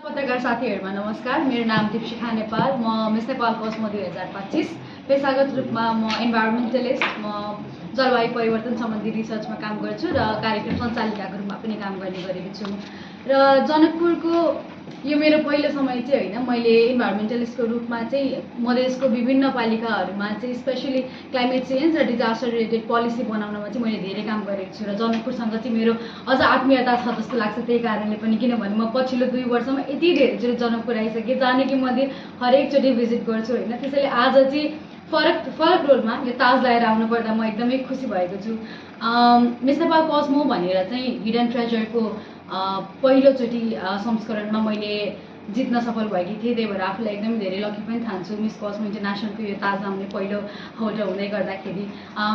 पत्रकार साथीहरुमा नमस्कार। मेरो नाम दीपशिखा नेपाल। म मिस नेपाल कस्मो 2025 पेशागत रूपमा म इन्भाइरोन्मेन्टलिस्ट, म जलवायु परिवर्तन सम्बन्धी रिसर्चमा काम गर्छु र कार्यक्रम सञ्चालिकाको रूपमा पनि काम गर्ने गरेको छु। र जनकपुरको यो मेरो पहिलो समय चाहिँ होइन, मैले इन्भाइरोन्मेन्टलिस्टको रूपमा चाहिँ मधेसको विभिन्न पालिकाहरूमा चाहिँ स्पेशली क्लाइमेट चेन्ज र डिजास्टर रिलेटेड पोलिसी बनाउनमा चाहिँ मैले धेरै काम गरेको छु र जनकपुरसँग चाहिँ मेरो अझ आत्मीयता छ जस्तो लाग्छ। त्यही कारणले पनि, किनभने म पछिल्लो 2 वर्षमा यति धेरैचोटि जनकपुर आइसकेँ, जानेकी मध्ये हरेकचोटि भिजिट गर्छु होइन। त्यसैले आज चाहिँ फरक रोलमा यो ताज लगाएर आउनु पर्दा म एकदमै खुसी भएको छु। मिस नेपाल कस्मो भनेर चाहिँ हिडन ट्रेजरको पहिलोचोटि संस्करणमा मैले जित्न सफल भएकी थिएँ। त्यही भएर आफूलाई एकदमै धेरै लकी पनि ठान्छु। मिस कस्मो इन्टरनेसनलको यो ताज आउने पहिलो होल्ड हुँदै गर्दाखेरि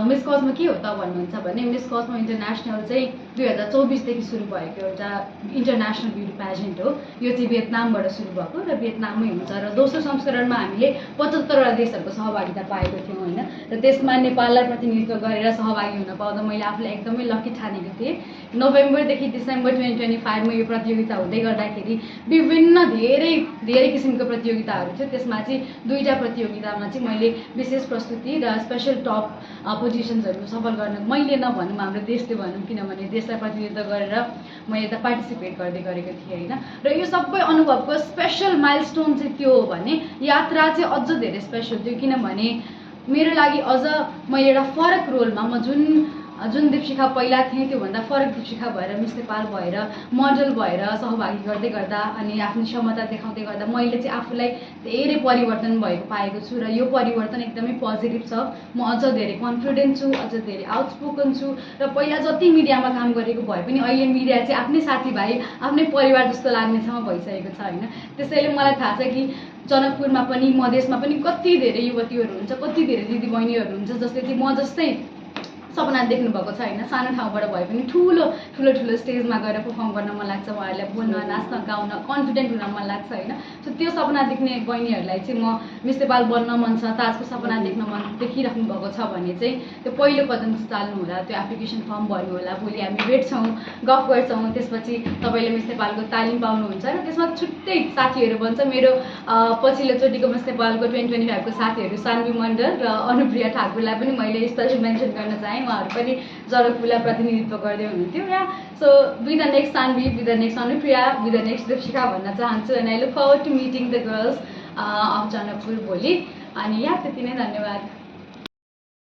मिस कस्मो के हो त भन्नुहुन्छ भने, मिस कस्मो इन्टरनेसनल चाहिँ 2024 देखि सुरु भएको एउटा इन्टरनेसनल ब्युटी पेजेन्ट हो। यो चाहिँ भियतनामबाट सुरु भएको र भियतनाममै हुन्छ र दोस्रो संस्करणमा हामीले 75 वटा देशहरूको सहभागिता पाएको थियौँ होइन। र त्यसमा नेपाललाई प्रतिनिधित्व गरेर सहभागी हुन पाउँदा मैले आफूलाई एकदमै लकी ठानेको थिएँ। नोभेम्बरदेखि डिसेम्बर 2025 मा यो प्रतियोगिता हुँदै गर्दाखेरि विभिन्न धेरै किसिमको प्रतियोगिताहरू थियो। त्यसमा चाहिँ 2टा प्रतियोगितामा चाहिँ मैले विशेष प्रस्तुति र स्पेशल टप पोजिसन्सहरू सफल गर्न, मैले नभनौँ हाम्रो देशले भनौँ, किनभने देशलाई प्रतिनिधित्व गरेर मैले त पार्टिसिपेट गर्दै गरेको थिएँ होइन। र यो सबै अनुभवको स्पेशल माइलस्टोन चाहिँ त्यो हो भने यात्रा चाहिँ अझ धेरै स्पेशल थियो, किनभने मेरो लागि अझ मैले एउटा फरक रोलमा म जुन दीपशिखा पहिला थिएँ त्योभन्दा फरक दीपशिखा भएर, मिस नेपाल भएर, मोडल भएर सहभागी गर्दै गर्दा अनि आफ्नो क्षमता देखाउँदै गर्दा मैले चाहिँ आफूलाई धेरै परिवर्तन भएको पाएको छु र यो परिवर्तन एकदमै पोजिटिभ छ। म अझ धेरै कन्फिडेन्ट छु, अझ धेरै आउटस्पोकन छु र पहिला जति मिडियामा काम गरेको भए पनि अहिले मिडिया चाहिँ आफ्नै साथीभाइ, आफ्नै परिवार जस्तो लाग्ने ठाउँमा भइसकेको छ होइन। त्यसैले मलाई थाहा छ कि जनकपुरमा पनि, मधेसमा पनि कति धेरै युवतीहरू हुन्छ, कति धेरै दिदीबहिनीहरू हुन्छ जसले चाहिँ म जस्तै सपना देख्नु भएको छ होइन। सानो ठाउँबाट भए पनि ठुलो स्टेजमा गएर परफर्म गर्न मन लाग्छ, उहाँहरूलाई बोल्न, नाच्न, गाउन, कन्फिडेन्ट हुन मन लाग्छ होइन। सो त्यो सपना देख्ने बहिनीहरूलाई चाहिँ म मिस नेपाल बन्न मन छ, ताजको सपना देखिराख्नु भएको छ भने चाहिँ त्यो पहिलो कदम चाल्नु होला, त्यो एप्लिकेसन फर्म भर्नु होला। भोलि हामी भेट्छौँ, गफ गर्छौँ, त्यसपछि तपाईँले मिस नेपालको तालिम पाउनुहुन्छ र त्यसमा छुट्टै साथीहरू बन्छ। मेरो पछिल्लोचोटिको मिस नेपालको 2025 को साथीहरू सान्वी मण्डल र अनुप्रिया ठाकुरलाई पनि मैले स्पेसल मेन्सन गर्न चाहेँ। उहाँहरू पनि जनकपुरलाई प्रतिनिधित्व गर्दै हुनुहुन्थ्यो या। So with the next Sanvi, with the next Anupriya, with the next Dipshikha भन्न चाहन्छु। And I look forward to meeting the girls of Janakpur भोलि। अनि त्यति नै, धन्यवाद।